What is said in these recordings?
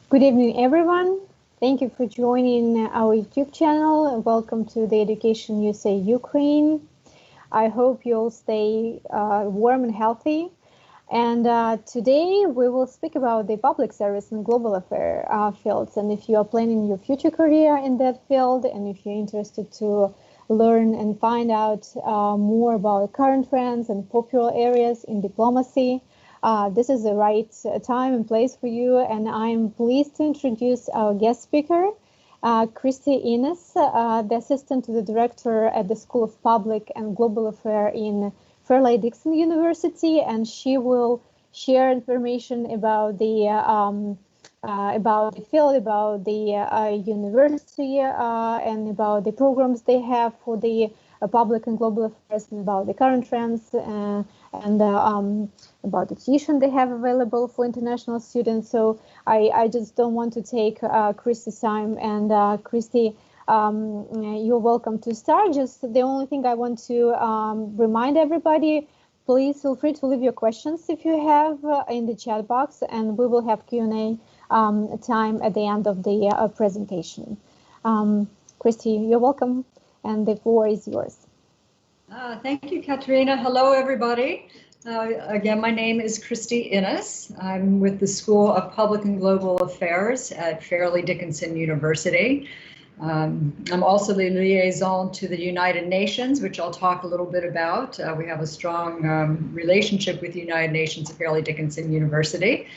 Good evening, everyone. Thank you for joining our YouTube channel. Welcome to the Education USA Ukraine. I hope you'll stay warm and healthy. And today we will speak about the public service and global affair fields. And if you are planning your future career in that field, and if you're interested to learn and find out more about current trends and popular areas in diplomacy, this is the right time and place for you. And I'm pleased to introduce our guest speaker, Christie Innes, the assistant to the director at the School of Public and Global Affairs in Fairleigh Dickinson University, and she will share information about the field, about the university, and about the programs they have for the public and global affairs, and about the current trends, and about the tuition they have available for international students. So I just don't want to take Christie's time, and Christie, you're welcome to start. Just the only thing I want to remind everybody, please feel free to leave your questions if you have in the chat box, and we will have Q&A time at the end of the presentation. Christie, you're welcome, and the floor is yours. Thank you, Katerina. Hello, everybody. Again, my name is Christie Innes. I'm with the School of Public and Global Affairs at Fairleigh Dickinson University. I'm also the liaison to the United Nations, which I'll talk a little bit about. We have a strong relationship with the United Nations at Fairleigh Dickinson University.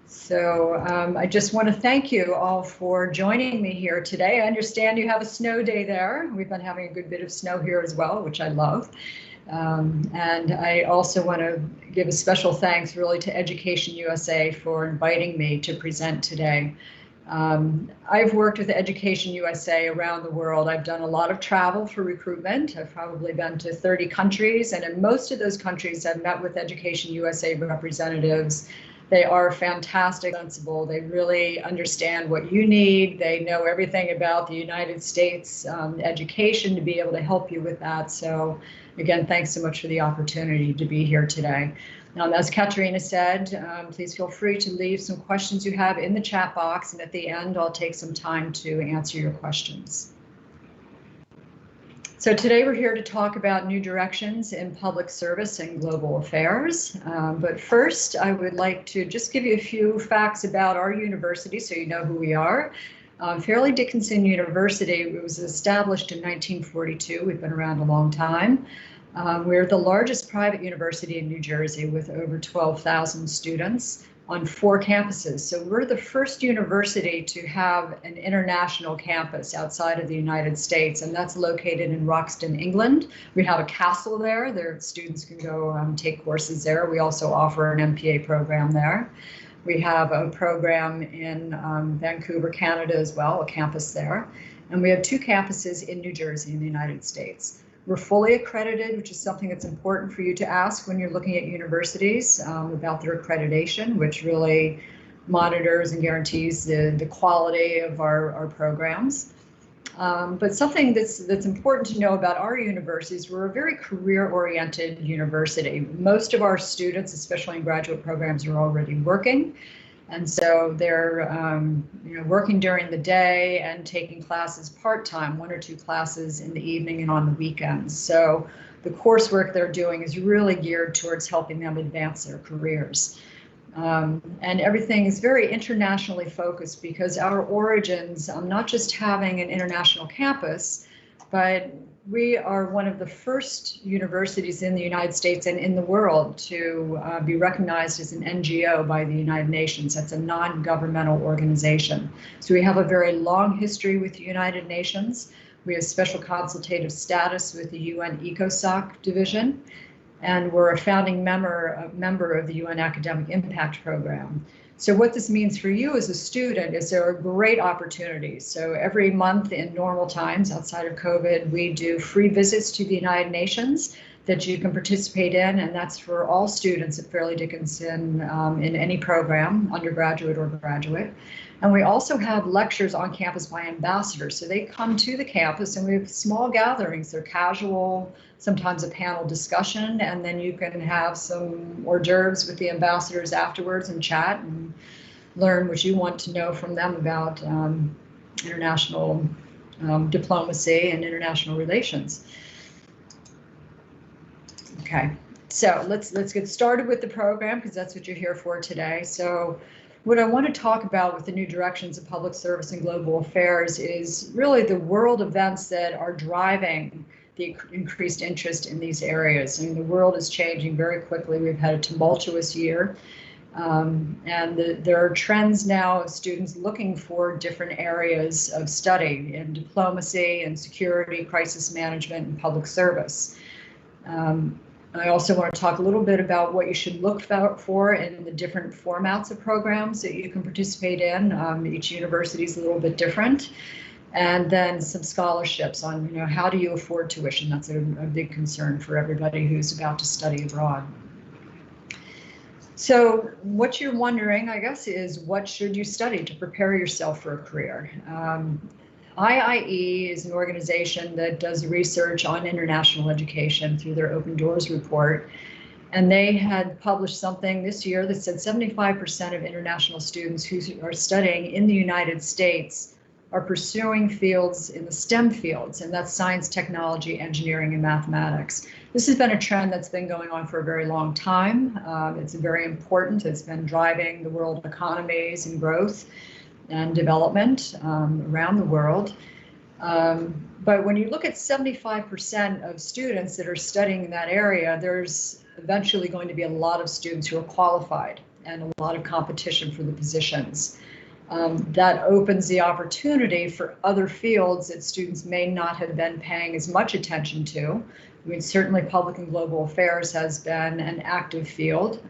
So I just want to thank you all for joining me here today. I understand you have a snow day there. We've been having a good bit of snow here as well, which I love. And I also want to give a special thanks really to Education USA for inviting me to present today. I've worked with Education USA around the world. I've done a lot of travel for recruitment. I've probably been to 30 countries, and in most of those countries I've met with Education USA representatives. They are fantastic, sensible. They really understand what you need. They know everything about the United States education to be able to help you with that. So again, thanks so much for the opportunity to be here today. As Katerina said, please feel free to leave some questions you have in the chat box, and at the end I'll take some time to answer your questions. So today we're here to talk about new directions in public service and global affairs. But first, I would like to just give you a few facts about our university so you know who we are. Fairleigh Dickinson University was established in 1942. We've been around a long time. We're the largest private university in New Jersey with over 12,000 students on 4 campuses. So we're the first university to have an international campus outside of the United States, and that's located in Roxton, England. We have a castle there. Students can go take courses there. We also offer an MPA program there. We have a program in Vancouver, Canada as well, a campus there. And we have 2 campuses in New Jersey in the United States. We're fully accredited, which is something that's important for you to ask when you're looking at universities about their accreditation, which really monitors and guarantees the quality of our programs. But something that's important to know about our universities, we're a very career-oriented university. Most of our students, especially in graduate programs, are already working. And so they're working during the day and taking classes part-time, 1 or 2 classes in the evening and on the weekends. So the coursework they're doing is really geared towards helping them advance their careers. And everything is very internationally focused because our origins, not just having an international campus, but we are one of the first universities in the United States and in the world to be recognized as an NGO by the United Nations. That's a non-governmental organization. So we have a very long history with the United Nations. We have special consultative status with the UN ECOSOC division, and we're a founding member of the UN Academic Impact Program. So what this means for you as a student is there are great opportunities. So every month in normal times outside of COVID, we do free visits to the United Nations that you can participate in, and that's for all students at Fairleigh Dickinson in any program, undergraduate or graduate. And we also have lectures on campus by ambassadors. So they come to the campus and we have small gatherings. They're casual, sometimes a panel discussion, and then you can have some hors d'oeuvres with the ambassadors afterwards and chat and learn what you want to know from them about international diplomacy and international relations. Okay, so let's get started with the program, because that's what you're here for today. So what I want to talk about with the new directions of public service and global affairs is really the world events that are driving the increased interest in these areas. I mean, the world is changing very quickly. We've had a tumultuous year. There are trends now of students looking for different areas of study in diplomacy and security, crisis management, and public service. I also want to talk a little bit about what you should look for in the different formats of programs that you can participate in. Each university is a little bit different. And then some scholarships on, how do you afford tuition? That's a big concern for everybody who's about to study abroad. So what you're wondering, I guess, is what should you study to prepare yourself for a career? IIE is an organization that does research on international education through their Open Doors report. And they had published something this year that said 75% of international students who are studying in the United States are pursuing fields in the STEM fields, and that's science, technology, engineering, and mathematics. This has been a trend that's been going on for a very long time. It's very important. It's been driving the world economies and growth and development around the world. But when you look at 75% of students that are studying in that area, there's eventually going to be a lot of students who are qualified and a lot of competition for the positions. That opens the opportunity for other fields that students may not have been paying as much attention to. I mean, certainly public and global affairs has been an active field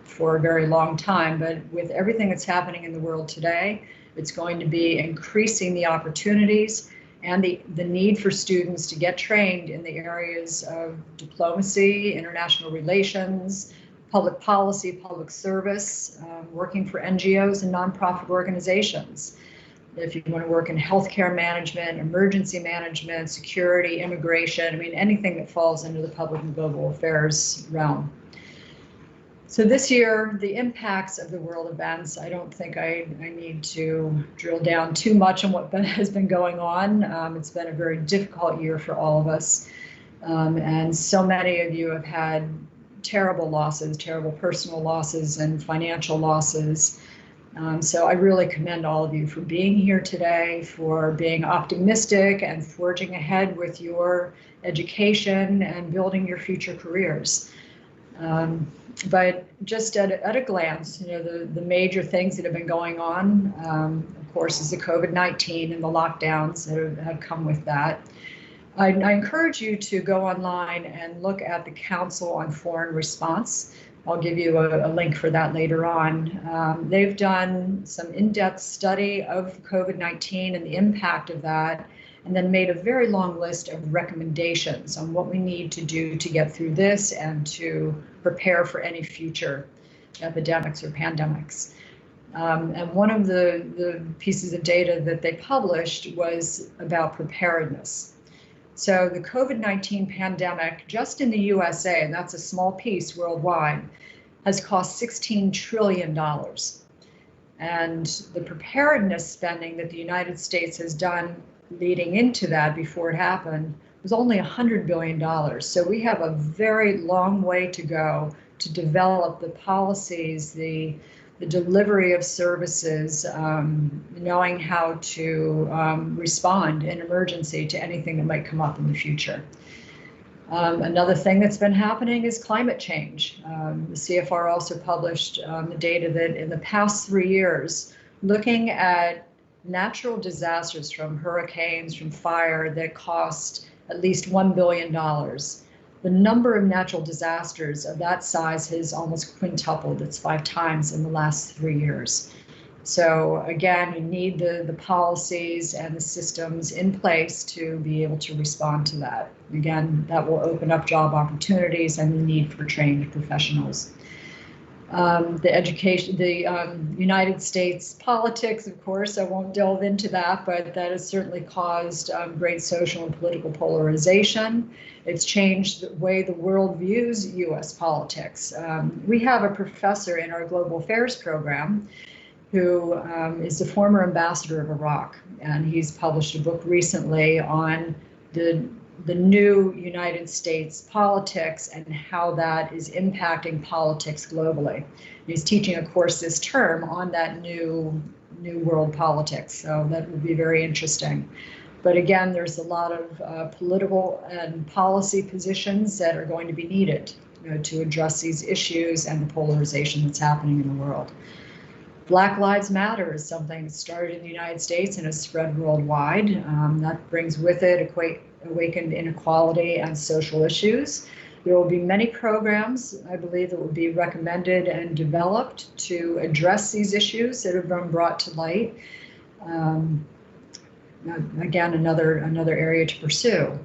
for a very long time, but with everything that's happening in the world today, it's going to be increasing the opportunities and the need for students to get trained in the areas of diplomacy, international relations, public policy, public service, working for NGOs and nonprofit organizations. If you want to work in healthcare management, emergency management, security, immigration, I mean, anything that falls into the public and global affairs realm. So this year, the impacts of the world events, I don't think I need to drill down too much on what has been going on. It's been a very difficult year for all of us. And so many of you have had terrible losses, terrible personal losses and financial losses. So I really commend all of you for being here today, for being optimistic and forging ahead with your education and building your future careers. But just at a glance, the major things that have been going on, of course, is the COVID-19 and the lockdowns that have come with that. I encourage you to go online and look at the Council on Foreign Response. I'll give you a link for that later on. They've done some in-depth study of COVID-19 and the impact of that, and then made a very long list of recommendations on what we need to do to get through this and to prepare for any future epidemics or pandemics. And one of the pieces of data that they published was about preparedness. So the COVID-19 pandemic, just in the USA, and that's a small piece worldwide, has cost $16 trillion. And the preparedness spending that the United States has done leading into that before it happened was only $100 billion. So we have a very long way to go to develop the policies, the delivery of services, knowing how to respond in emergency to anything that might come up in the future. Another thing that's been happening is climate change. The CFR also published the data that in the past 3 years, looking at natural disasters from hurricanes, from fire that cost at least $1 billion. The number of natural disasters of that size has almost quintupled. It's 5 times in the last 3 years. So again, you need the policies and the systems in place to be able to respond to that. Again, that will open up job opportunities and the need for trained professionals. The United States politics, of course, I won't delve into that, but that has certainly caused great social and political polarization. It's changed the way the world views U.S. politics. We have a professor in our global affairs program, who is the former ambassador of Iraq, and he's published a book recently on the new United States politics and how that is impacting politics globally. He's teaching a course this term on that new world politics, so that will be very interesting. But again, there's a lot of political and policy positions that are going to be needed, to address these issues and the polarization that's happening in the world. Black Lives Matter is something that started in the United States and has spread worldwide. That brings with it awakened inequality and social issues. There will be many programs, I believe, that will be recommended and developed to address these issues that have been brought to light. Again, another area to pursue.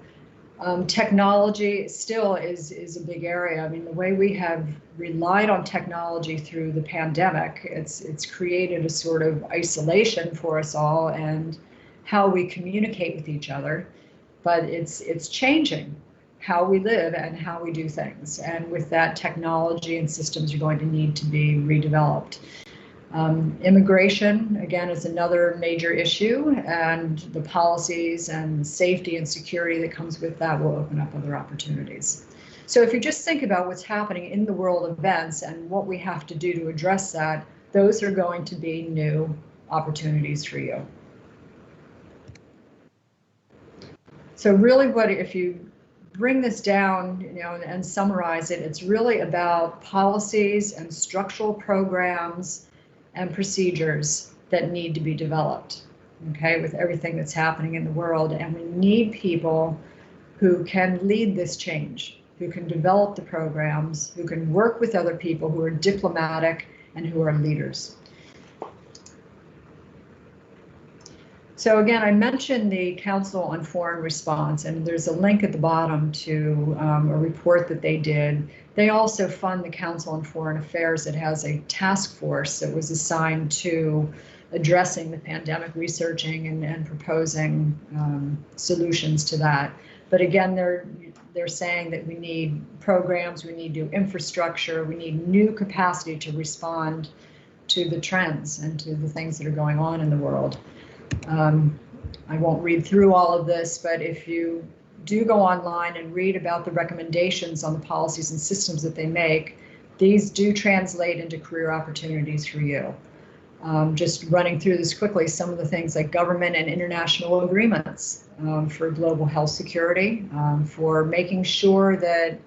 Technology still is a big area. I mean, the way we have relied on technology through the pandemic, it's created a sort of isolation for us all and how we communicate with each other. But it's changing how we live and how we do things. And with that, technology and systems are going to need to be redeveloped. Immigration, again, is another major issue, and the policies and safety and security that comes with that will open up other opportunities. So if you just think about what's happening in the world events and what we have to do to address that, those are going to be new opportunities for you. So really, if you bring this down, and summarize it, it's really about policies and structural programs and procedures that need to be developed, okay, with everything that's happening in the world. And we need people who can lead this change, who can develop the programs, who can work with other people who are diplomatic and who are leaders. So again, I mentioned the Council on Foreign Response, and there's a link at the bottom to a report that they did. They also fund the Council on Foreign Affairs that has a task force that was assigned to addressing the pandemic, researching and proposing solutions to that. But again, they're saying that we need programs, we need new infrastructure, we need new capacity to respond to the trends and to the things that are going on in the world. I won't read through all of this, but if you do go online and read about the recommendations on the policies and systems that they make, these do translate into career opportunities for you. Just running through this quickly, some of the things like government and international agreements for global health security, for making sure that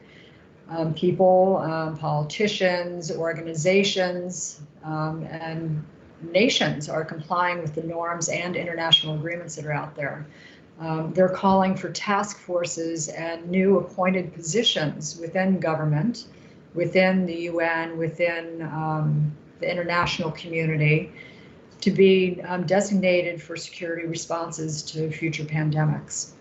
people, politicians, organizations, and nations are complying with the norms and international agreements that are out there. They're calling for task forces and new appointed positions within government, within the UN, within the international community, to be designated for security responses to future pandemics.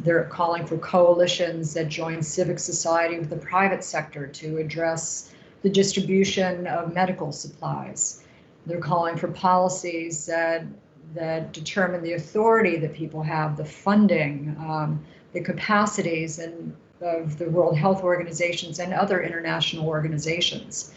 They're calling for coalitions that join civic society with the private sector to address the distribution of medical supplies. They're calling for policies that determine the authority that people have, the funding, the capacities of the World Health Organizations and other international organizations.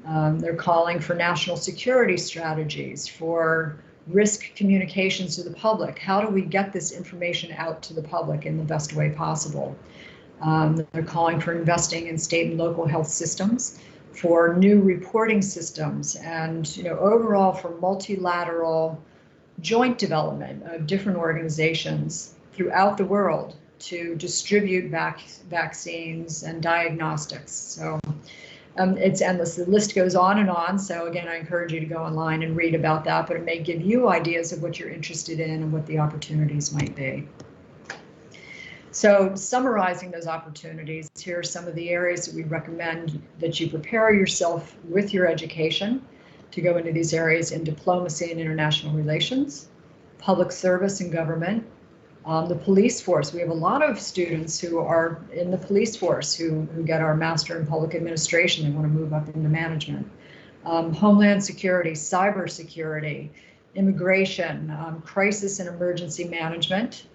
They're calling for national security strategies, for risk communications to the public. How do we get this information out to the public in the best way possible? They're calling for investing in state and local health systems, for new reporting systems, and overall for multilateral joint development of different organizations throughout the world to distribute vaccines and diagnostics. So it's endless. The list goes on and on. So again, I encourage you to go online and read about that, but it may give you ideas of what you're interested in and what the opportunities might be. So summarizing those opportunities, here are some of the areas that we recommend that you prepare yourself with your education to go into these areas in diplomacy and international relations, public service and government, the police force. We have a lot of students who are in the police force who get our Master in Public Administration and want to move up into management. Homeland security, cyber security, immigration, crisis and emergency management,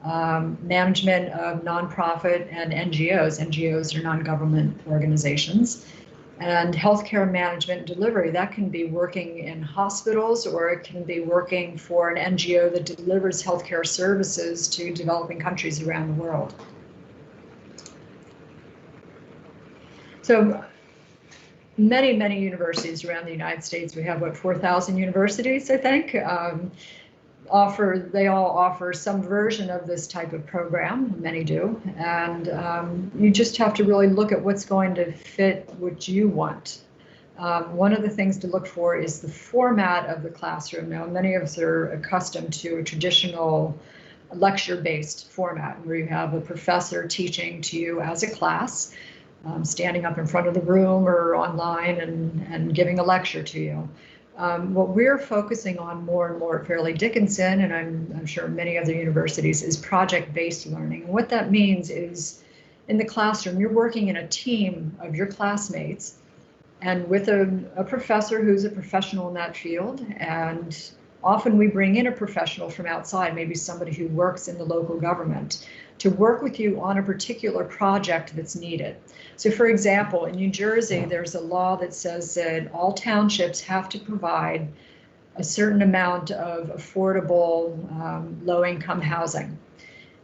management of nonprofit and NGOs. NGOs are non-government organizations. And healthcare management and delivery, that can be working in hospitals, or it can be working for an NGO that delivers healthcare services to developing countries around the world. So many, many universities around the United States, we have, what, 4,000 universities, I think, they all offer some version of this type of program. Many do. And you just have to really look at what's going to fit what you want. One of the things to look for is the format of the classroom. Now, many of us are accustomed to a traditional lecture-based format where you have a professor teaching to you as a class, standing up in front of the room or online and giving a lecture to you. What we're focusing on more and more at Fairleigh Dickinson, and I'm sure many other universities, is project-based learning. And what that means is in the classroom, you're working in a team of your classmates and with a professor who's a professional in that field. And often we bring in a professional from outside, maybe somebody who works in the local government, to work with you on a particular project that's needed. So for example, in New Jersey, there's a law that says that all townships have to provide a certain amount of affordable low-income housing.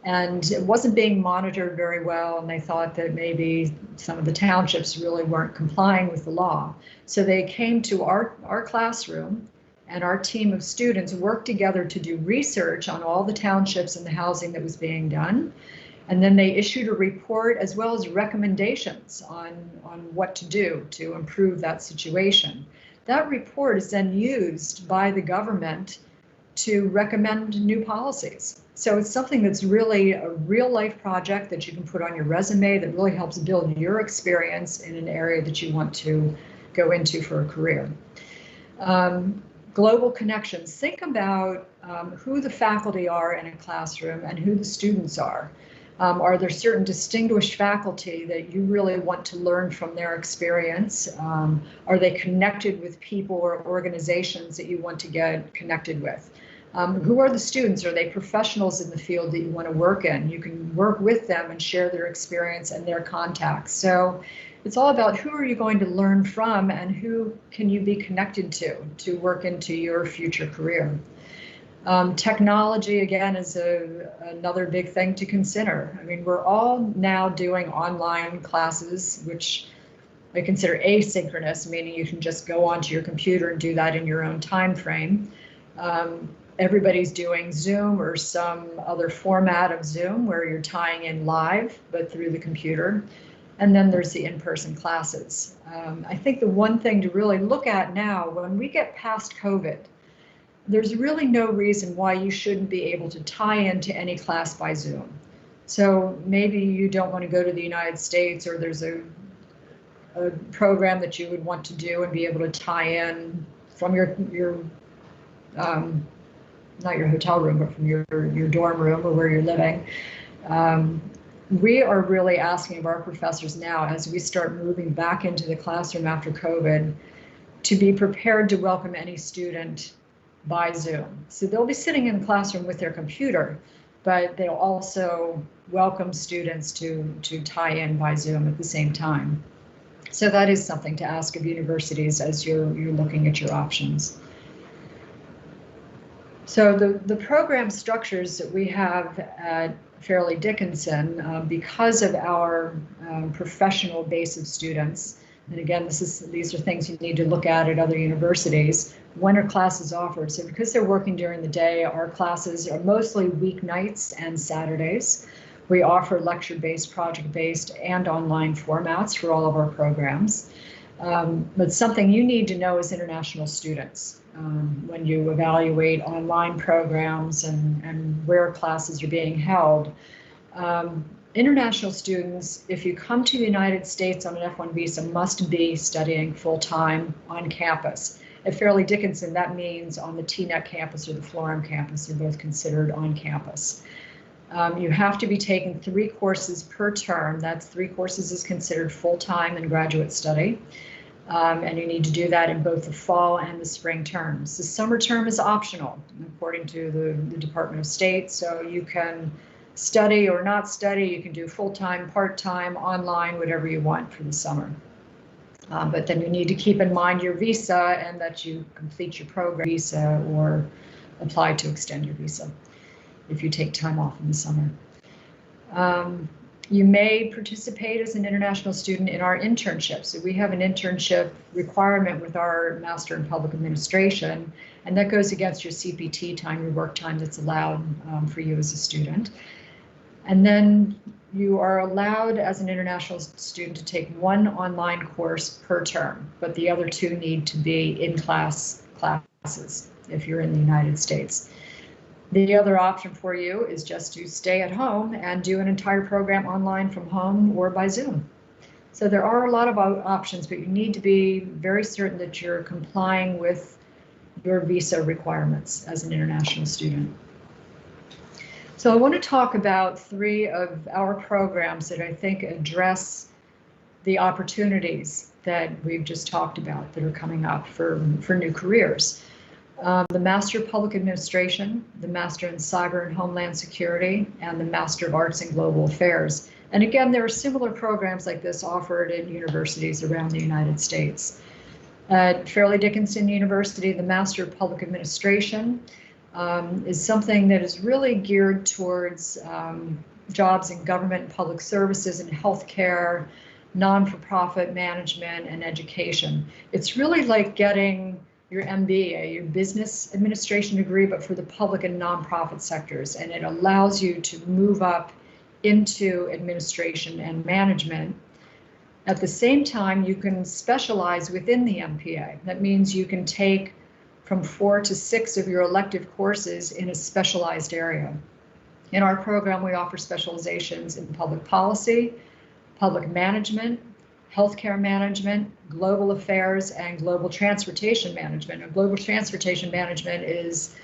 And it wasn't being monitored very well, and they thought that maybe some of the townships really weren't complying with the law. So they came to our classroom, and our team of students worked together to do research on all the townships and the housing that was being done. And then they issued a report as well as recommendations on what to do to improve that situation. That report is then used by the government to recommend new policies. So it's something that's really a real life project that you can put on your resume that really helps build your experience in an area that you want to go into for a career. Global connections. Think about who the faculty are in a classroom and who the students are. Are there certain distinguished faculty that you really want to learn from their experience? Are they connected with people or organizations that you want to get connected with? Who are the students? Are they professionals in the field that you want to work in? You can work with them and share their experience and their contacts. So it's all about who are you going to learn from and who can you be connected to work into your future career. Technology, again, is another big thing to consider. I mean, we're all now doing online classes, which I consider asynchronous, meaning you can just go onto your computer and do that in your own time frame. Everybody's doing Zoom or some other format of Zoom where you're tying in live, but through the computer. And then there's the in-person classes. I think the one thing to really look at now, when we get past COVID, there's really no reason why you shouldn't be able to tie into any class by Zoom. So maybe you don't want to go to the United States, or there's a program that you would want to do and be able to tie in from your not your hotel room, but from your dorm room or where you're living. We are really asking of our professors now, as we start moving back into the classroom after COVID, to be prepared to welcome any student by Zoom. So they'll be sitting in the classroom with their computer, but they'll also welcome students to tie in by Zoom at the same time. So that is something to ask of universities as you're looking at your options. So the program structures that we have at Fairleigh Dickinson, because of our professional base of students, and again, these are things you need to look at other universities. When are classes offered? So because they're working during the day, our classes are mostly weeknights and Saturdays. We offer lecture-based, project-based, and online formats for all of our programs. But something you need to know as international students when you evaluate online programs and where classes are being held. International students, if you come to the United States on an F1 visa, must be studying full-time on campus. At Fairleigh Dickinson, that means on the TNET campus or the Florham campus. They're both considered on campus. You have to be taking 3 courses per term. That's 3 courses is considered full-time in graduate study. And you need to do that in both the fall and the spring terms. The summer term is optional, according to the Department of State, so you can study or not study. You can do full-time, part-time, online, whatever you want for the summer. But then you need to keep in mind your visa and that you complete your program visa or apply to extend your visa if you take time off in the summer. You may participate as an international student in our internship. So we have an internship requirement with our Master in Public Administration, and that goes against your CPT time, your work time that's allowed for you as a student. And then you are allowed as an international student to take one online course per term, but the other two need to be in-class classes if you're in the United States. The other option for you is just to stay at home and do an entire program online from home or by Zoom. So there are a lot of options, but you need to be very certain that you're complying with your visa requirements as an international student. So I want to talk about 3 of our programs that I think address the opportunities that we've just talked about that are coming up for new careers. The Master of Public Administration, the Master in Cyber and Homeland Security, and the Master of Arts in Global Affairs. And again, there are similar programs like this offered in universities around the United States. At Fairleigh Dickinson University, the Master of Public Administration is something that is really geared towards jobs in government and public services and healthcare, non-for-profit management, and education. It's really like getting your MBA, your business administration degree, but for the public and nonprofit sectors. And it allows you to move up into administration and management. At the same time, you can specialize within the MPA. That means you can take from 4 to 6 of your elective courses in a specialized area. In our program, we offer specializations in public policy, public management, healthcare management, global affairs, and global transportation management. And global transportation management is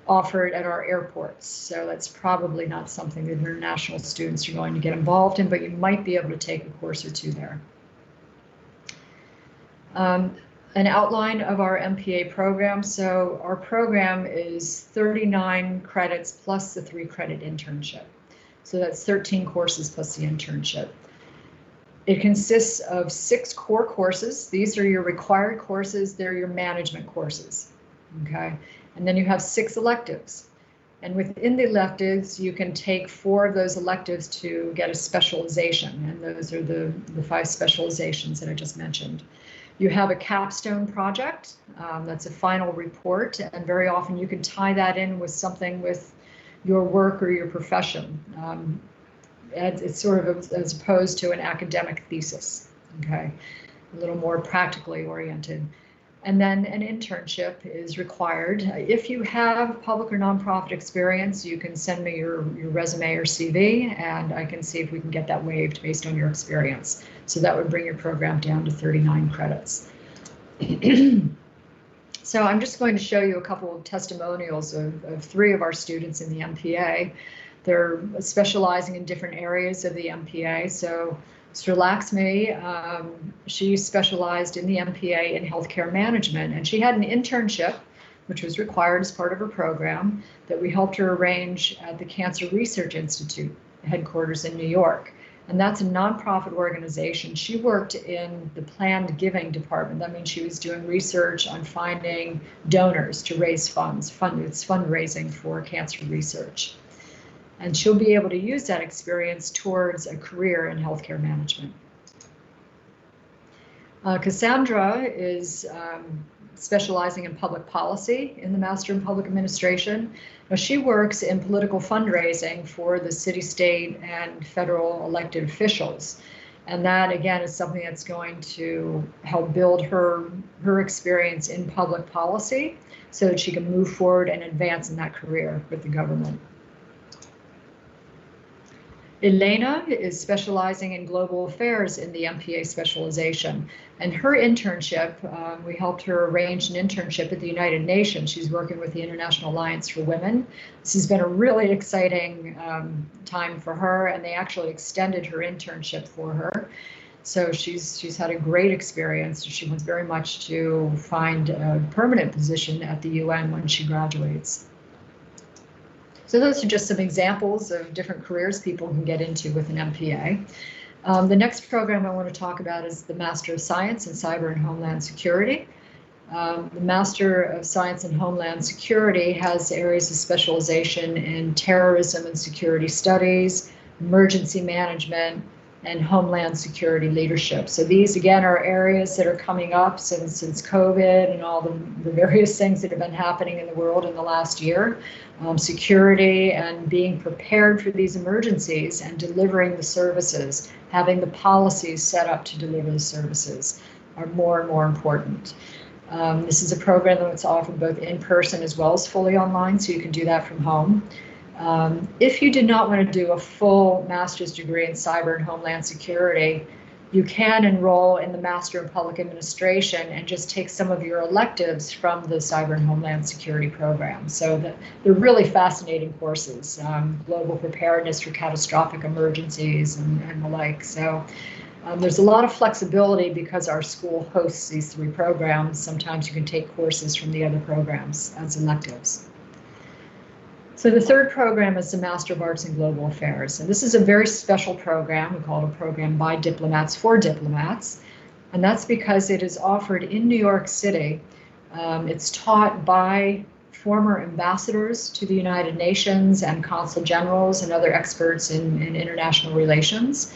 offered at our airports. So that's probably not something that international students are going to get involved in, but you might be able to take a course or 2 there. An outline of our MPA program. So our program is 39 credits plus the 3-credit internship. So that's 13 courses plus the internship. It consists of 6 core courses. These are your required courses. They're your management courses, okay? And then you have 6 electives. And within the electives, you can take 4 of those electives to get a specialization. And those are the 5 specializations that I just mentioned. You have a capstone project. That's a final report. And very often you can tie that in with something with your work or your profession. It's sort of as opposed to an academic thesis, okay? A little more practically oriented. And then an internship is required. If you have public or nonprofit experience, you can send me your resume or CV, and I can see if we can get that waived based on your experience. So that would bring your program down to 39 credits. So I'm just going to show you a couple of testimonials of 3 of our students in the MPA. They're specializing in different areas of the MPA. So Sir Laxmi, she specialized in the MPA in healthcare management, and she had an internship, which was required as part of her program, that we helped her arrange at the Cancer Research Institute headquarters in New York. And that's a nonprofit organization. She worked in the planned giving department. That means she was doing research on finding donors to raise funds. It's fundraising for cancer research. And she'll be able to use that experience towards a career in healthcare management. Cassandra is specializing in public policy in the Master in Public Administration. Now, she works in political fundraising for the city, state, and federal elected officials. And that, again, is something that's going to help build her experience in public policy so that she can move forward and advance in that career with the government. Elena is specializing in global affairs in the MPA specialization. And her internship, we helped her arrange an internship at the United Nations. She's working with the International Alliance for Women. This has been a really exciting time for her, and they actually extended her internship for her. So she's had a great experience. She wants very much to find a permanent position at the UN when she graduates. So those are just some examples of different careers people can get into with an MPA. The next program I want to talk about is the Master of Science in Cyber and Homeland Security. The Master of Science in Homeland Security has areas of specialization in terrorism and security studies, emergency management, and homeland security leadership. So these, again, are areas that are coming up since COVID and all the various things that have been happening in the world in the last year. Security and being prepared for these emergencies and delivering the services, having the policies set up to deliver the services are more and more important. This is a program that's offered both in person as well as fully online, so you can do that from home. If you did not want to do a full master's degree in cyber and homeland security, you can enroll in the Master in Public Administration and just take some of your electives from the Cyber and Homeland Security program. So they're really fascinating courses, global preparedness for catastrophic emergencies and the like. So there's a lot of flexibility because our school hosts these three programs. Sometimes you can take courses from the other programs as electives. So the third program is the Master of Arts in Global Affairs. And this is a very special program. We call it a program by diplomats for diplomats. And that's because it is offered in New York City. It's taught by former ambassadors to the United Nations and consul generals and other experts in international relations.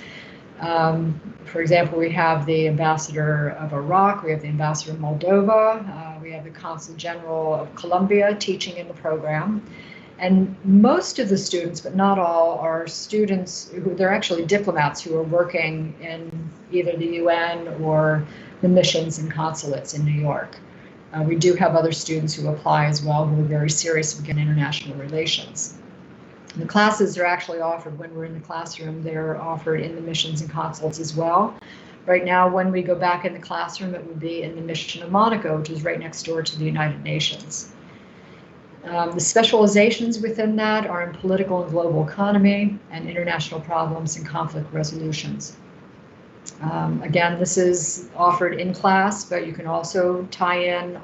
For example, we have the ambassador of Iraq, we have the ambassador of Moldova, we have the consul general of Colombia teaching in the program. And most of the students, but not all, are students who they're actually diplomats who are working in either the UN or the missions and consulates in New York. We do have other students who apply as well who are very serious about international relations. The classes are actually offered when we're in the classroom. They're offered in the missions and consulates as well. Right now, when we go back in the classroom, it would be in the mission of Monaco, which is right next door to the United Nations. The specializations within that are in political and global economy and international problems and conflict resolutions. Again, this is offered in class, but you can also tie in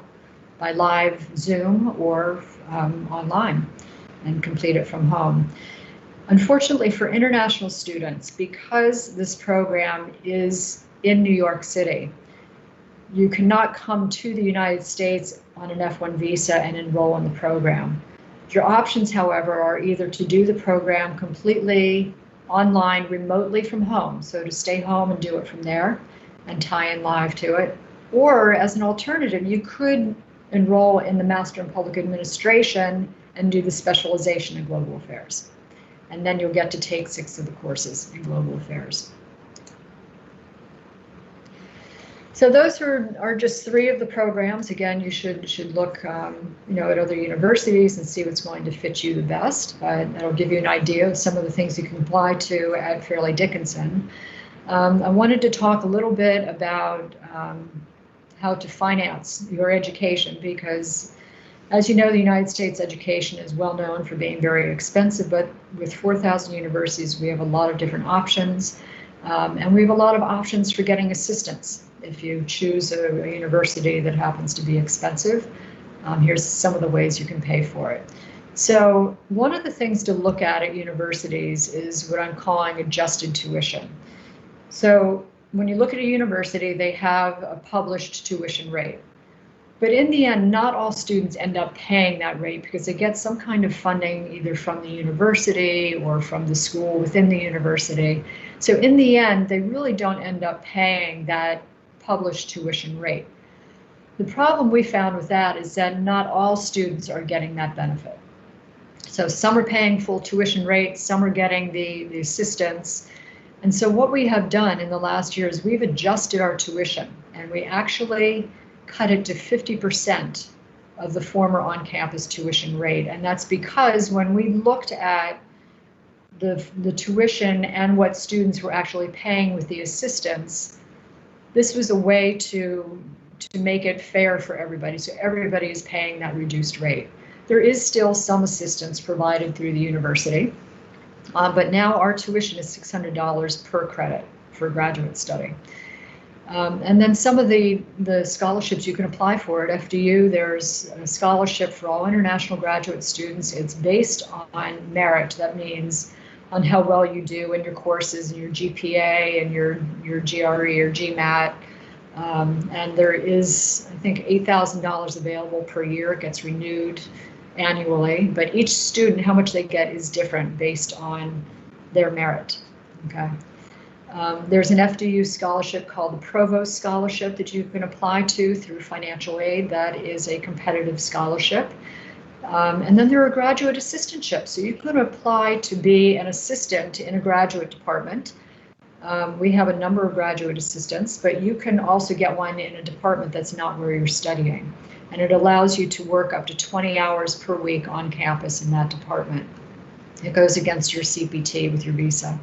by live Zoom or online and complete it from home. Unfortunately for international students, because this program is in New York City, you cannot come to the United States on an F1 visa and enroll in the program. Your options, however, are either to do the program completely online, remotely from home, so to stay home and do it from there and tie in live to it, or as an alternative, you could enroll in the Master in Public Administration and do the specialization in global affairs. And then you'll get to take 6 of the courses in global affairs. So those are just 3 of the programs. Again, you should look at other universities and see what's going to fit you the best. But that'll give you an idea of some of the things you can apply to at Fairleigh Dickinson. I wanted to talk a little bit about how to finance your education, because as you know, the United States education is well known for being very expensive, but with 4,000 universities, we have a lot of different options. And we have a lot of options for getting assistance. If you choose a university that happens to be expensive, here's some of the ways you can pay for it. So one of the things to look at universities is what I'm calling adjusted tuition. So when you look at a university, they have a published tuition rate. But in the end, not all students end up paying that rate because they get some kind of funding either from the university or from the school within the university. So in the end, they really don't end up paying that published tuition rate. The problem we found with that is that not all students are getting that benefit. So some are paying full tuition rate, some are getting the assistance. And so what we have done in the last year is we've adjusted our tuition, and we actually cut it to 50% of the former on-campus tuition rate. And that's because when we looked at the tuition and what students were actually paying with the assistance, this was a way to make it fair for everybody. So everybody is paying that reduced rate. There is still some assistance provided through the university, but now our tuition is $600 per credit for graduate study. And then some of the scholarships you can apply for at FDU, there's a scholarship for all international graduate students. It's based on merit. That means on how well you do in your courses and your GPA and your GRE or GMAT. And there is, I think, $8,000 available per year. It gets renewed annually, but each student, how much they get is different based on their merit. Okay. There's an FDU scholarship called the Provost Scholarship that you can apply to through financial aid. That is a competitive scholarship. And then there are graduate assistantships. So you could apply to be an assistant in a graduate department. We have a number of graduate assistants, but you can also get one in a department that's not where you're studying. And it allows you to work up to 20 hours per week on campus in that department. It goes against your CPT with your visa.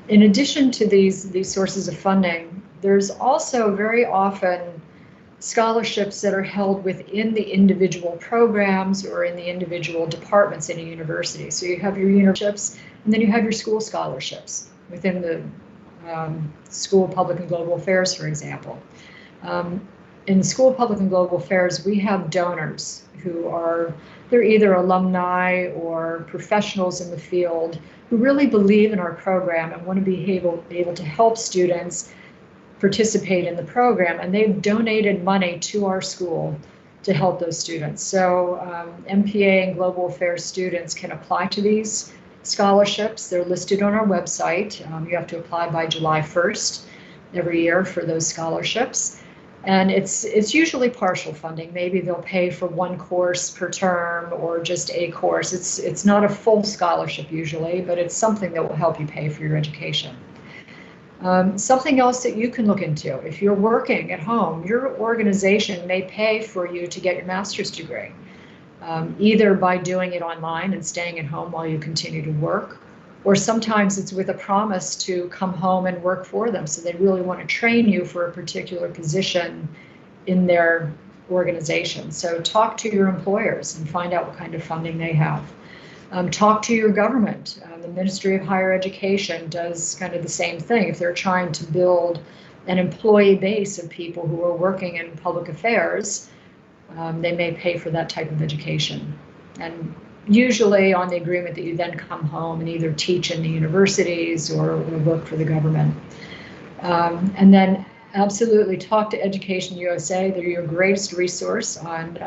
In addition to these sources of funding, there's also very often scholarships that are held within the individual programs or in the individual departments in a university. So you have your universities, and then you have your school scholarships within the School of Public and Global Affairs, for example. In the School of Public and Global Affairs, we have donors who they're either alumni or professionals in the field who really believe in our program and want to be able to help students participate in the program, and they've donated money to our school to help those students. So MPA and Global Affairs students can apply to these scholarships. They're listed on our website. You have to apply by July 1st every year for those scholarships. And it's usually partial funding. Maybe they'll pay for one course per term or just a course. It's not a full scholarship usually, but it's something that will help you pay for your education. Something else that you can look into, if you're working at home, your organization may pay for you to get your master's degree, either by doing it online and staying at home while you continue to work, or sometimes it's with a promise to come home and work for them. So they really want to train you for a particular position in their organization. So talk to your employers and find out what kind of funding they have. Talk to your government. The Ministry of Higher Education does kind of the same thing. If they're trying to build an employee base of people who are working in public affairs, they may pay for that type of education. And usually on the agreement that you then come home and either teach in the universities or work for the government. And then absolutely talk to Education USA. They're your greatest resource on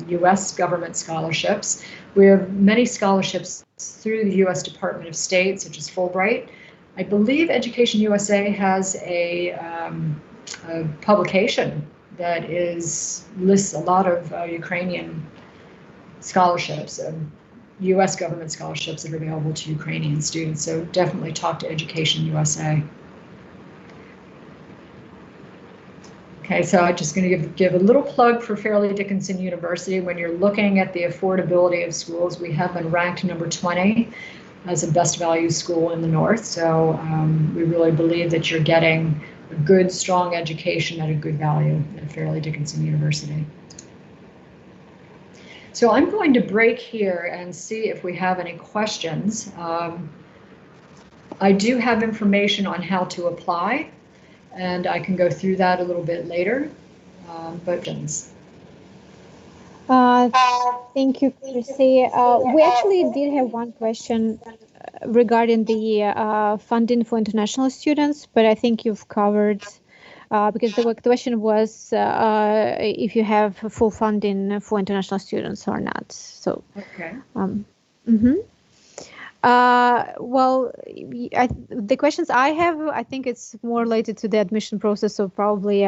US government scholarships. We have many scholarships through the US Department of State, such as Fulbright. I believe Education USA has a publication that lists a lot of Ukrainian scholarships, US government scholarships that are available to Ukrainian students. So definitely talk to Education USA. Okay, so I'm just going to give a little plug for Fairleigh Dickinson University. When you're looking at the affordability of schools, we have been ranked number 20 as a best value school in the North. So we really believe that you're getting a good, strong education at a good value at Fairleigh Dickinson University. So I'm going to break here and see if we have any questions. I do have information on how to apply, and I can go through that a little bit later. Thank you, Christie. We actually did have one question regarding the funding for international students, but I think you've covered, because the question was if you have full funding for international students or not. So, okay. Well, the questions I have, I think it's more related to the admission process. So probably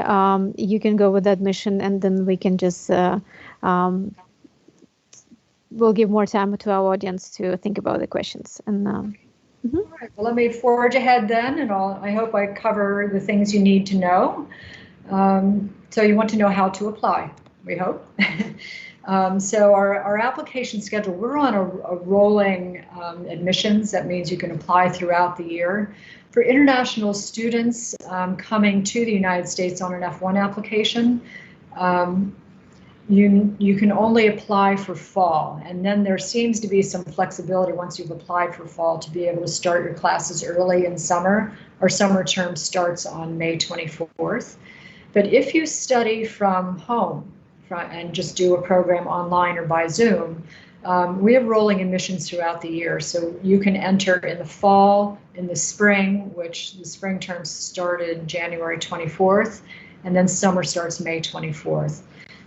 you can go with the admission, and then we can just we'll give more time to our audience to think about the questions. And All right, well, let me forge ahead then, and I hope I cover the things you need to know. So you want to know how to apply, we hope. So our application schedule, we're on a rolling admissions. That means you can apply throughout the year. For international students coming to the United States on an F1 application, you can only apply for fall, and then there seems to be some flexibility once you've applied for fall to be able to start your classes early in summer. Our summer term starts on May 24th. But if you study from home and just do a program online or by Zoom, We have rolling admissions throughout the year, so you can enter in the fall, in the spring, which the spring terms started January 24th, and then summer starts May 24th.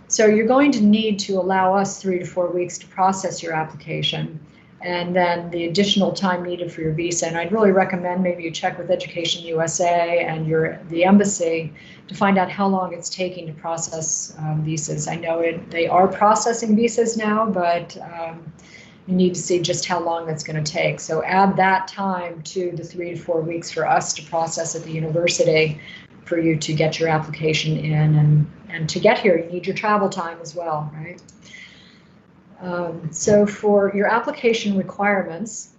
So you're going to need to allow us 3 to 4 weeks to process your application, and then the additional time needed for your visa. And I'd really recommend maybe you check with Education USA and the embassy to find out how long it's taking to process visas. I know they are processing visas now, but you need to see just how long that's going to take. So add that time to the 3 to 4 weeks for us to process at the university for you to get your application in, and to get here, you need your travel time as well, right? So for your application requirements,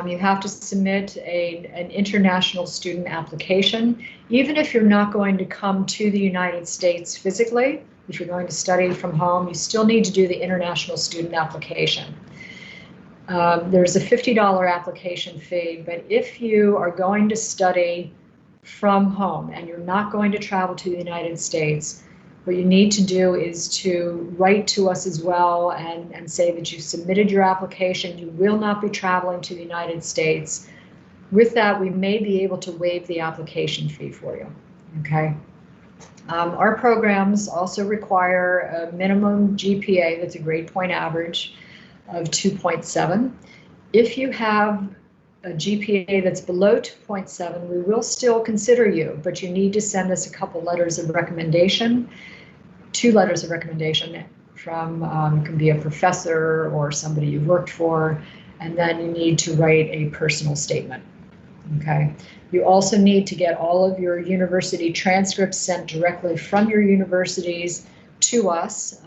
you have to submit an international student application. Even if you're not going to come to the United States physically, if you're going to study from home, you still need to do the international student application. There's a $50 application fee, but if you are going to study from home and you're not going to travel to the United States, what you need to do is to write to us as well and say that you submitted your application. You will not be traveling to the United States. With that, we may be able to waive the application fee for you, okay? Our programs also require a minimum GPA, that's a grade point average, of 2.7. If you have a GPA that's below 2.7, we will still consider you, but you need to send us a couple letters of recommendation, 2 letters of recommendation from, it can be a professor or somebody you've worked for, and then you need to write a personal statement, okay? You also need to get all of your university transcripts sent directly from your universities to us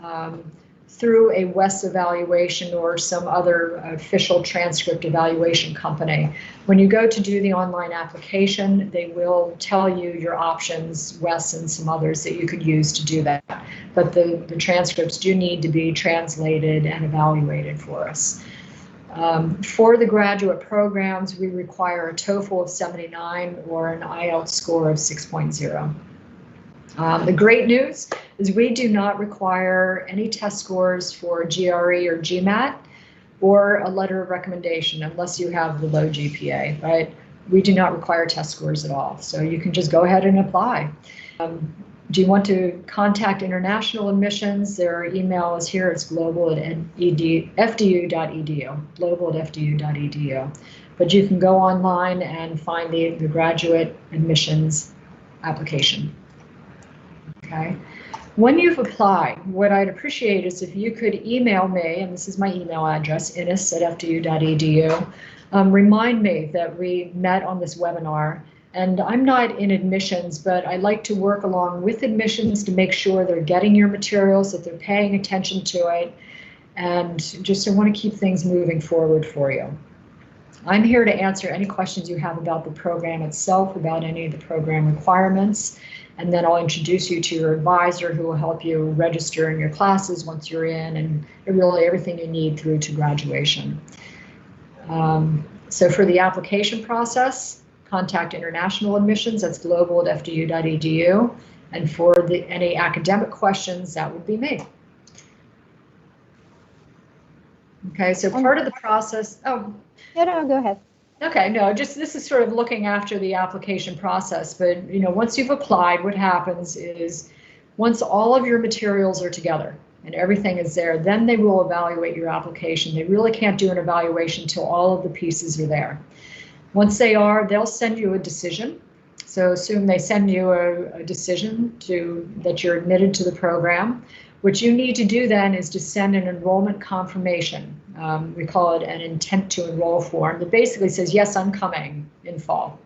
through a WES evaluation or some other official transcript evaluation company. When you go to do the online application, they will tell you your options, WES and some others that you could use to do that. But the transcripts do need to be translated and evaluated for us. For the graduate programs, we require a TOEFL of 79 or an IELTS score of 6.0. The great news is we do not require any test scores for GRE or GMAT or a letter of recommendation unless you have the low GPA, right? We do not require test scores at all, so you can just go ahead and apply. Do you want to contact international admissions? Their email is here. It's global@fdu.edu, global@fdu.edu. But you can go online and find the graduate admissions application. Okay. When you've applied, what I'd appreciate is if you could email me, and this is my email address, innes@fdu.edu, remind me that we met on this webinar. And I'm not in admissions, but I like to work along with admissions to make sure they're getting your materials, that they're paying attention to it, and just I want to keep things moving forward for you. I'm here to answer any questions you have about the program itself, about any of the program requirements, and then I'll introduce you to your advisor who will help you register in your classes once you're in, and really everything you need through to graduation. So for the application process, contact international admissions, that's global@fdu.edu, and for any academic questions, that would be me. Okay, so part of the process, no, go ahead. Okay, no, just this is sort of looking after the application process, but you know, once you've applied, what happens is once all of your materials are together and everything is there, then they will evaluate your application. They really can't do an evaluation until all of the pieces are there. Once they are, they'll send you a decision. So assume they send you a decision that you're admitted to the program. What you need to do then is to send an enrollment confirmation. We call it an intent to enroll form that basically says, yes, I'm coming in fall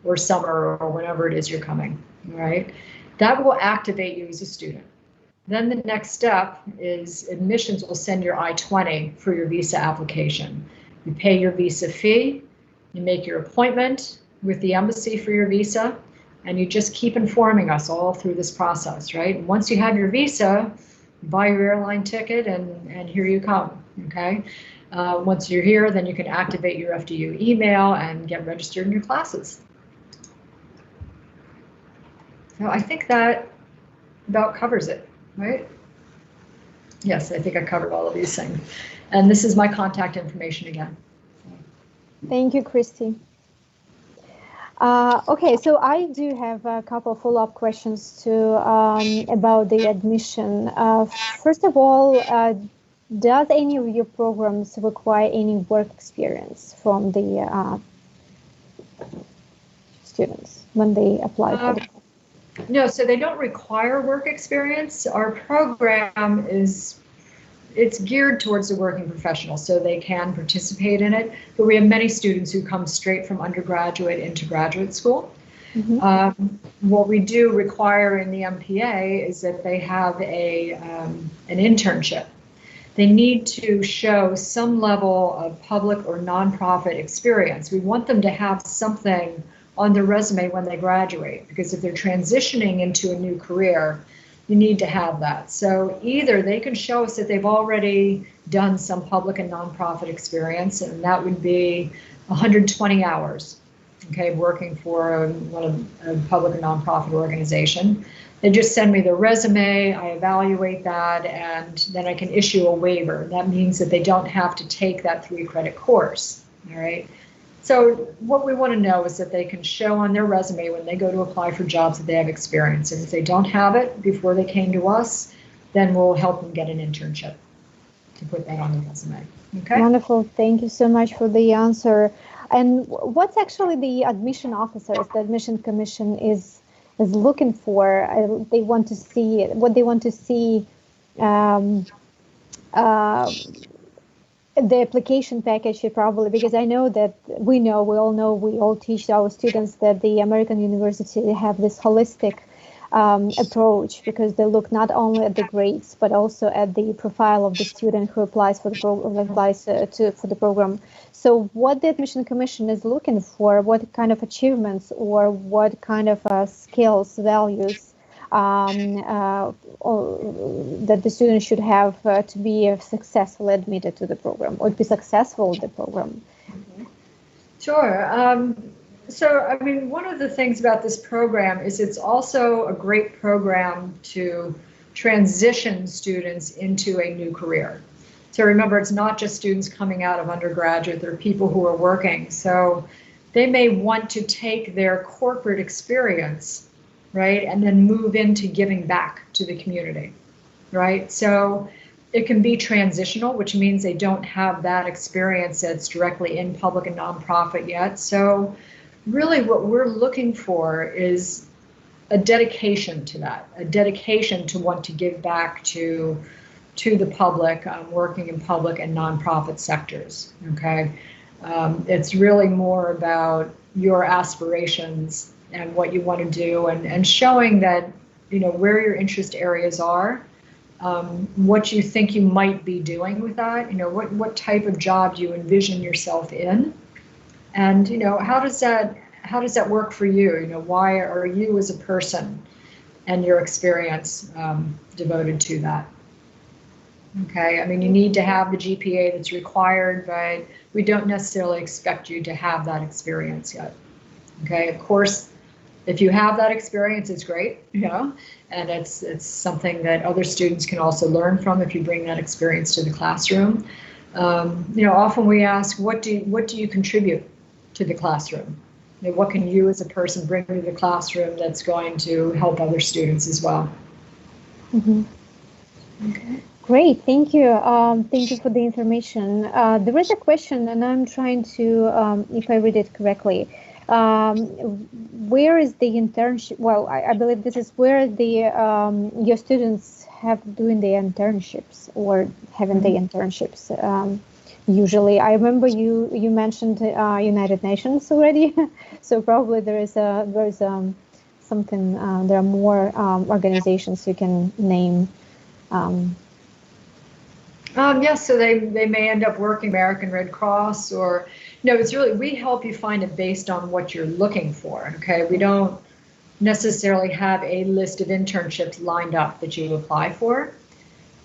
or summer or whenever it is you're coming, all right? That will activate you as a student. Then the next step is admissions will send your I-20 for your visa application. You pay your visa fee, you make your appointment with the embassy for your visa, and you just keep informing us all through this process, right? And once you have your visa, you buy your airline ticket and here you come, okay? Once you're here, then you can activate your FDU email and get registered in your classes. So I think that about covers it, right? Yes, I think I covered all of these things. And this is my contact information again. Thank you, Christie. Okay, so I do have a couple of follow-up questions to about the admission. First of all, does any of your programs require any work experience from the students when they apply for the? No, so they don't require work experience. Our program it's geared towards the working professional, so they can participate in it. But we have many students who come straight from undergraduate into graduate school. Mm-hmm. What we do require in the MPA is that they have an internship. They need to show some level of public or nonprofit experience. We want them to have something on their resume when they graduate, because if they're transitioning into a new career, you need to have that. So either they can show us that they've already done some public and nonprofit experience, and that would be 120 hours, okay, working for a public and nonprofit organization. They just send me their resume, I evaluate that, and then I can issue a waiver. That means that they don't have to take that 3-credit course, all right? So what we want to know is that they can show on their resume when they go to apply for jobs that they have experience. And if they don't have it before they came to us, then we'll help them get an internship to put that on the resume. Okay. Wonderful. Thank you so much for the answer. And what's actually the admission officers, the admission commission is looking for? They want to see what they want to see. The application package probably, because I know that we all teach our students that the American University have this holistic approach, because they look not only at the grades but also at the profile of the student who applies for the program. So what the admission commission is looking for, what kind of achievements or what kind of skills, values that the student should have to be successfully admitted to the program or be successful in the program. Sure. So, I mean, one of the things about this program is it's also a great program to transition students into a new career. So remember, it's not just students coming out of undergraduate, there are people who are working. So they may want to take their corporate experience, right, and then move into giving back to the community, right? So it can be transitional, which means they don't have that experience that's directly in public and nonprofit yet. So really what we're looking for is a dedication to that, a dedication to want to give back to the public, working in public and nonprofit sectors, okay? It's really more about your aspirations and what you want to do, and showing that, you know, where your interest areas are, what you think you might be doing with that, you know, what type of job do you envision yourself in, and, you know, how does that work for you? You know, why are you as a person and your experience devoted to that? Okay, I mean, you need to have the GPA that's required, but we don't necessarily expect you to have that experience yet. Okay, of course, if you have that experience, it's great, you know, and it's something that other students can also learn from if you bring that experience to the classroom. You know, often we ask, what do you contribute to the classroom? You know, what can you as a person bring to the classroom that's going to help other students as well? Mm-hmm. Okay. Great, thank you. Thank you for the information. There is a question, and I'm trying to, if I read it correctly, where is the internship? Well, I believe this is where the your students have doing the internships or having the internships. Usually, I remember you mentioned United Nations already, so probably there is something. There are more organizations you can name. Yes, so they may end up working American Red Cross, or, you know, it's really, we help you find it based on what you're looking for, okay? We don't necessarily have a list of internships lined up that you apply for,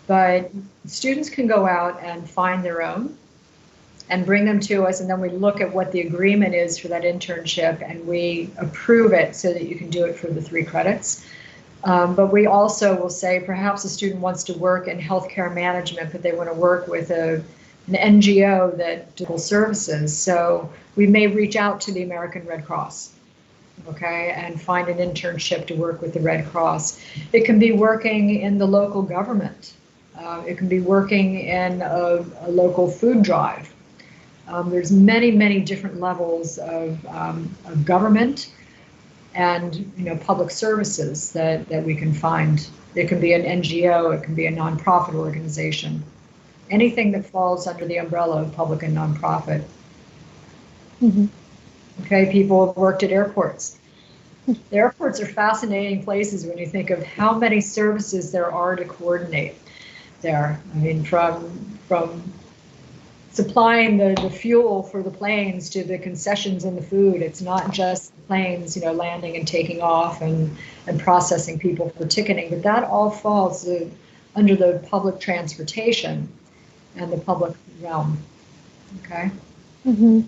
but students can go out and find their own and bring them to us, and then we look at what the agreement is for that internship and we approve it so that you can do it for the 3 credits. But we also will say perhaps a student wants to work in healthcare management, but they want to work with an NGO that does services. So we may reach out to the American Red Cross, okay, and find an internship to work with the Red Cross. It can be working in the local government. It can be working in a local food drive. There's many, many different levels of government and public services that we can find. It can be an NGO, it can be a nonprofit organization, anything that falls under the umbrella of public and nonprofit. Mm-hmm. Okay, people have worked at airports. The airports are fascinating places when you think of how many services there are to coordinate there. I mean, from supplying the fuel for the planes to the concessions and the food. It's not just the planes, landing and taking off and processing people for ticketing, but that all falls under the public transportation and the public realm. Okay. Mm-hmm.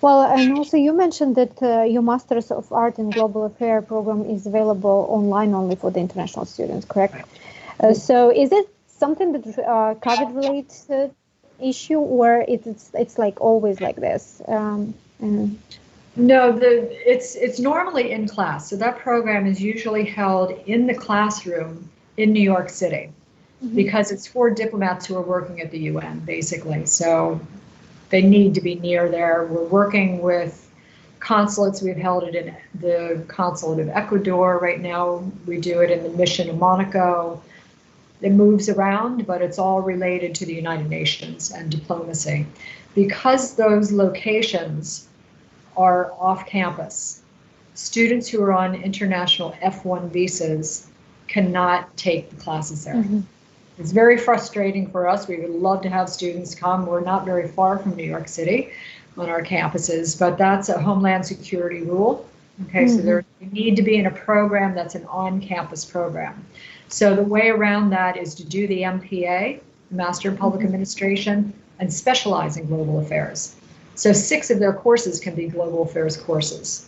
Well, and also you mentioned that your Masters of Art in Global Affairs program is available online only for the international students, correct? So is it something that COVID relates issue, or it's like always like this? No, it's normally in class. So that program is usually held in the classroom in New York City, mm-hmm. because it's for diplomats who are working at the UN, basically. So they need to be near there. We're working with consulates. We've held it in the consulate of Ecuador right now. We do it in the mission of Monaco. It moves around, but it's all related to the United Nations and diplomacy. Because those locations are off campus, students who are on international F1 visas cannot take the classes there. Mm-hmm. It's very frustrating for us. We would love to have students come. We're not very far from New York City on our campuses, but that's a Homeland Security rule. Okay, mm-hmm. So you need to be in a program that's an on-campus program. So the way around that is to do the MPA, Master in Public mm-hmm. Administration, and specialize in global affairs. So 6 of their courses can be global affairs courses.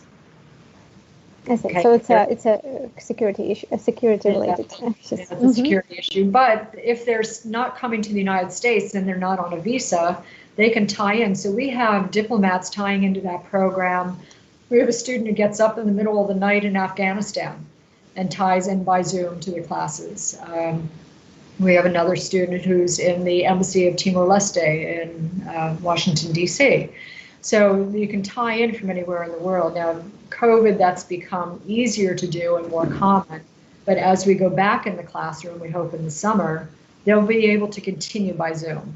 I see. Okay. So it's a security issue, a security related issue. Yeah, it's a security issue. But if they're not coming to the United States and they're not on a visa, they can tie in. So we have diplomats tying into that program. We have a student who gets up in the middle of the night in Afghanistan and ties in by Zoom to the classes. We have another student who's in the Embassy of Timor-Leste in Washington, D.C. So you can tie in from anywhere in the world. Now, COVID, that's become easier to do and more common. But as we go back in the classroom, we hope in the summer, they'll be able to continue by Zoom.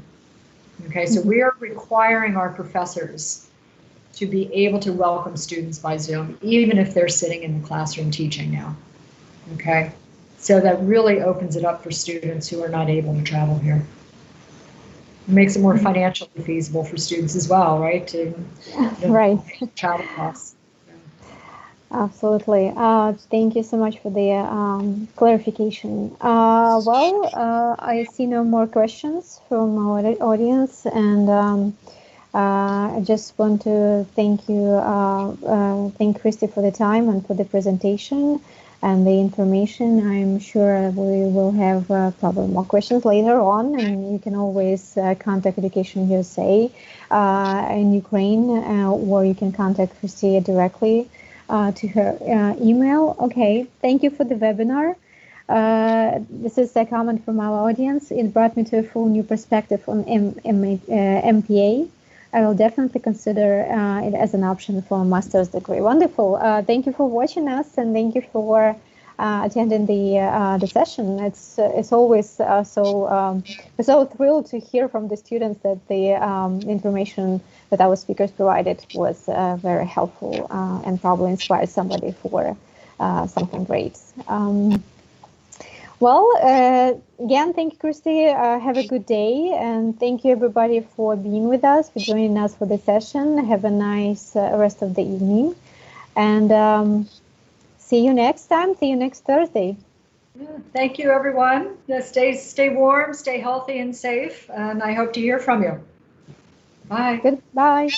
Okay, so we are requiring our professors to be able to welcome students by Zoom, even if they're sitting in the classroom teaching now. Okay, so that really opens it up for students who are not able to travel here. It makes it more financially feasible for students as well, right? Right. Travel costs. Absolutely. Thank you so much for the clarification. I see no more questions from our audience, and I just want to thank Christie for the time and for the presentation and the information. I'm sure we will have probably more questions later on, and you can always contact Education USA in Ukraine, or you can contact Christie directly to her email. Okay, thank you for the webinar. This is a comment from our audience. It brought me to a full new perspective on MPA. I will definitely consider it as an option for a master's degree. Wonderful. Thank you for watching us, and thank you for attending the session. It's always we're so thrilled to hear from the students that the information that our speakers provided was very helpful and probably inspired somebody for something great. Again, thank you, Christie. Have a good day, and thank you everybody for being with us, for joining us for the session. Have a nice rest of the evening, and see you next time. See you next Thursday. Thank you, everyone. Stay warm, stay healthy and safe, and I hope to hear from you. Bye. Goodbye.